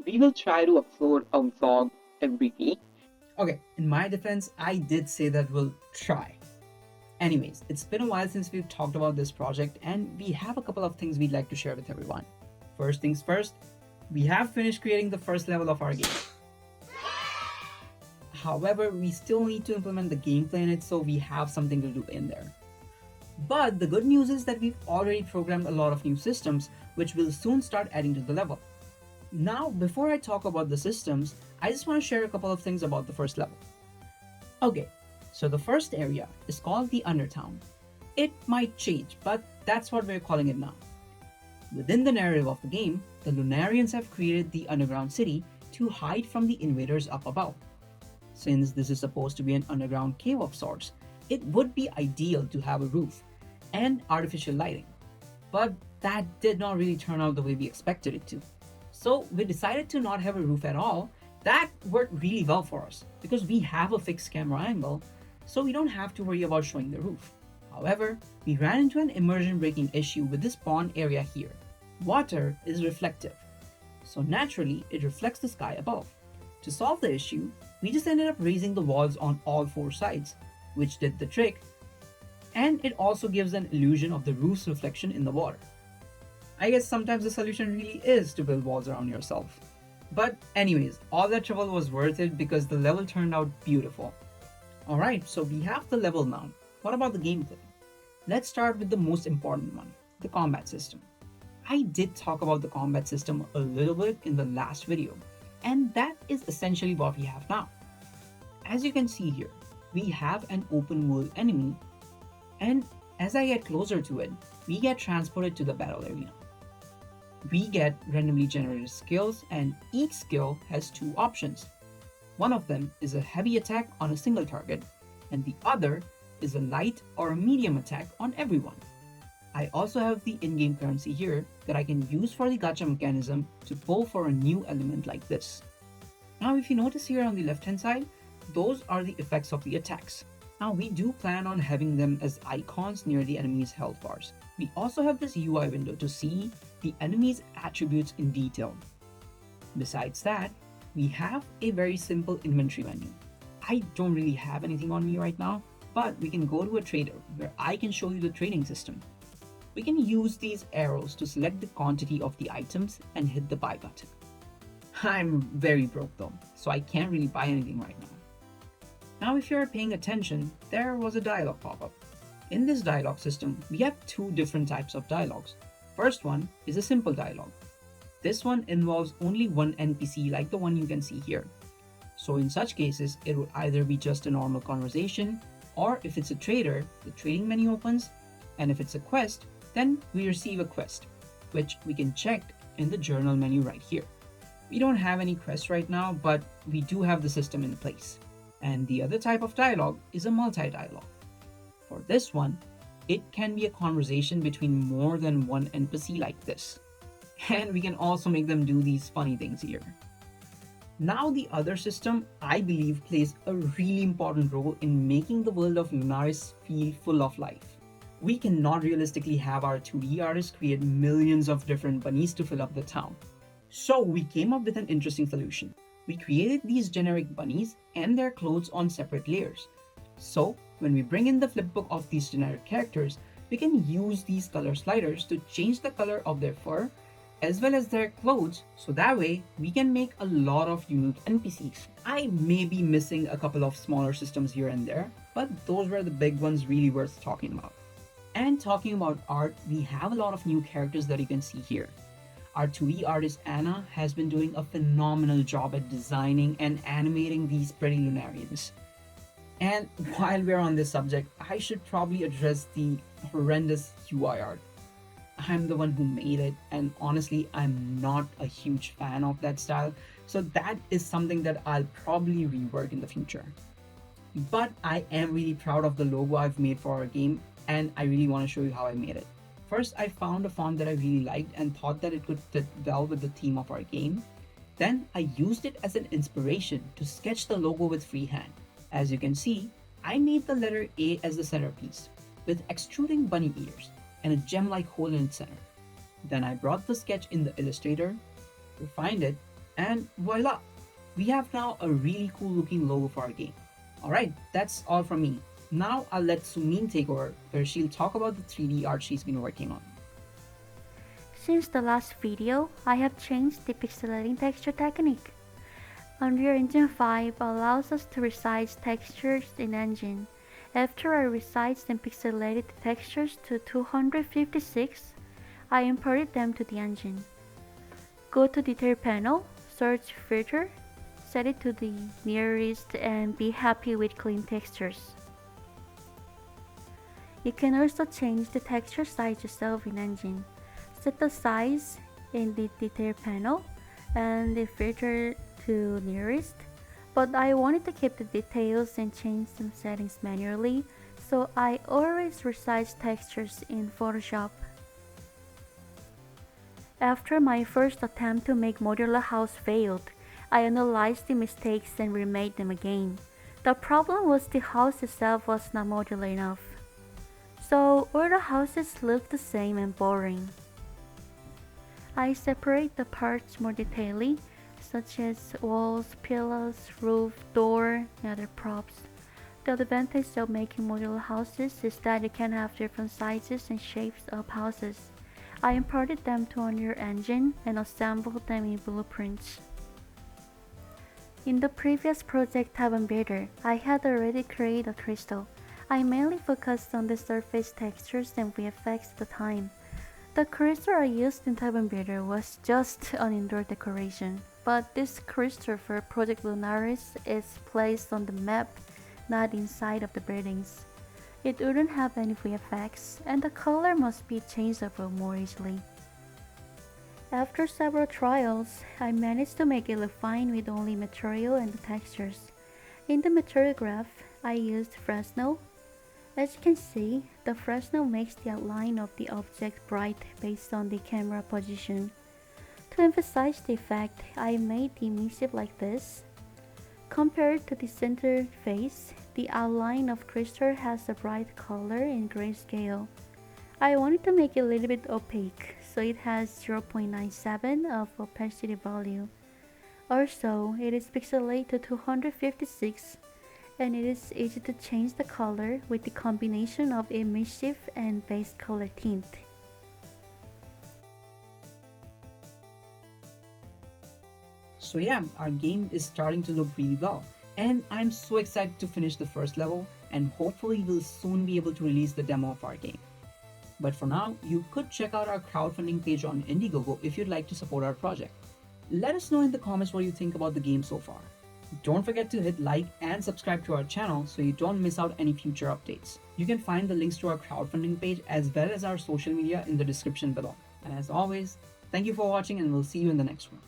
We will try to upload a vlog every week. Okay, in my defense, I did say that we'll try. Anyways, it's been a while since we've talked about this project, and we have a couple of things we'd like to share with everyone. First things first, we have finished creating the first level of our game. However, we still need to implement the gameplay in it, so we have something to do in there. But the good news is that we've already programmed a lot of new systems, which will soon start adding to the level. Now, before I talk about the systems, I just want to share a couple of things about the first level. Okay, so the first area is called the Undertown. It might change, but that's what we're calling it now. Within the narrative of the game, the Lunarians have created the underground city to hide from the invaders up above. Since this is supposed to be an underground cave of sorts, it would be ideal to have a roof and artificial lighting. But that did not really turn out the way we expected it to. So we decided to not have a roof at all. That worked really well for us because we have a fixed camera angle, so we don't have to worry about showing the roof. However, we ran into an immersion breaking issue with this pond area here. Water is reflective, so naturally it reflects the sky above. To solve the issue, we just ended up raising the walls on all four sides, which did the trick, and it also gives an illusion of the roof's reflection in the water. I guess sometimes the solution really is to build walls around yourself. But anyways, all that trouble was worth it because the level turned out beautiful. Alright, so we have the level now. What about the gameplay? Let's start with the most important one, the combat system. I did talk about the combat system a little bit in the last video, and that is essentially what we have now. As you can see here, we have an open world enemy, and as I get closer to it, we get transported to the battle arena. We get randomly generated skills, and each skill has two options. One of them is a heavy attack on a single target, and the other is a light or a medium attack on everyone. I also have the in-game currency here that I can use for the gacha mechanism to pull for a new element like this. Now if you notice here on the left hand side, those are the effects of the attacks. Now we do plan on having them as icons near the enemy's health bars. We also have this UI window to see the enemy's attributes in detail. Besides that, we have a very simple inventory menu. I don't really have anything on me right now, but we can go to a trader where I can show you the trading system. We can use these arrows to select the quantity of the items and hit the buy button. I'm very broke though, so I can't really buy anything right now. Now if you're paying attention, there was a dialog pop-up. In this dialog system, we have two different types of dialogues. First one is a simple dialogue. This one involves only one NPC like the one you can see here. So in such cases, it would either be just a normal conversation, or if it's a trader, the trading menu opens, and if it's a quest, then we receive a quest, which we can check in the journal menu right here. We don't have any quests right now, but we do have the system in place. And the other type of dialogue is a multi-dialogue. For this one, it can be a conversation between more than one NPC like this. And we can also make them do these funny things here. Now the other system, I believe, plays a really important role in making the world of Lunaris feel full of life. We cannot realistically have our 2D artists create millions of different bunnies to fill up the town. So we came up with an interesting solution. We created these generic bunnies and their clothes on separate layers. So when we bring in the flipbook of these generic characters, we can use these color sliders to change the color of their fur as well as their clothes, so that way we can make a lot of unique NPCs. I may be missing a couple of smaller systems here and there, but those were the big ones really worth talking about. And talking about art, we have a lot of new characters that you can see here. Our 2D artist Anna has been doing a phenomenal job at designing and animating these pretty Lunarians. And while we're on this subject, I should probably address the horrendous UI art. I'm the one who made it, and honestly, I'm not a huge fan of that style, so that is something that I'll probably rework in the future. But I am really proud of the logo I've made for our game, and I really want to show you how I made it. First, I found a font that I really liked and thought that it could fit well with the theme of our game. Then I used it as an inspiration to sketch the logo with freehand. As you can see, I made the letter A as the centerpiece, with extruding bunny ears and a gem-like hole in its center. Then I brought the sketch in the Illustrator, refined it, And voila! We have now a really cool looking logo for our game. Alright, that's all from me. Now I'll let Sumin take over, where she'll talk about the 3D art she's been working on. Since the last video, I have changed the pixelating texture technique. Unreal Engine 5 allows us to resize textures in engine. After I resized and pixelated the textures to 256, I imported them to the engine. Go to Detail panel, search Filter, set it to the nearest and be happy with clean textures. You can also change the texture size yourself in engine. Set the size in the Detail panel and the filter to nearest, but I wanted to keep the details and change some settings manually, so I always resize textures in Photoshop. After my first attempt to make modular house failed, I analyzed the mistakes and remade them again. The problem was the house itself was not modular enough, so all the houses looked the same and boring. I separate the parts more detailedly, such as walls, pillars, roof, door, and other props. The advantage of making modular houses is that you can have different sizes and shapes of houses. I imported them to Unreal Engine and assembled them in blueprints. In the previous project Heaven Builder, I had already created a crystal. I mainly focused on the surface textures and VFX at the time. The crystal I used in Heaven Builder was just an indoor decoration, but this crystal for Project Lunaris is placed on the map, not inside of the buildings. It wouldn't have any VFX, and the color must be changeable more easily. After several trials, I managed to make it look fine with only material and the textures. In the material graph, I used Fresnel. As you can see, the Fresnel makes the outline of the object bright based on the camera position. To emphasize the effect, I made the emissive like this. Compared to the center face, the outline of crystal has a bright color in grayscale. I wanted to make it a little bit opaque, so it has 0.97 of opacity value. Also, it is pixelated to 256, and it is easy to change the color with the combination of emissive and base color tint. So yeah, our game is starting to look really well, and I'm so excited to finish the first level, and hopefully we'll soon be able to release the demo of our game. But for now, you could check out our crowdfunding page on Indiegogo if you'd like to support our project. Let us know in the comments what you think about the game so far. Don't forget to hit like and subscribe to our channel so you don't miss out any future updates. You can find the links to our crowdfunding page as well as our social media in the description below. And as always, thank you for watching, and we'll see you in the next one.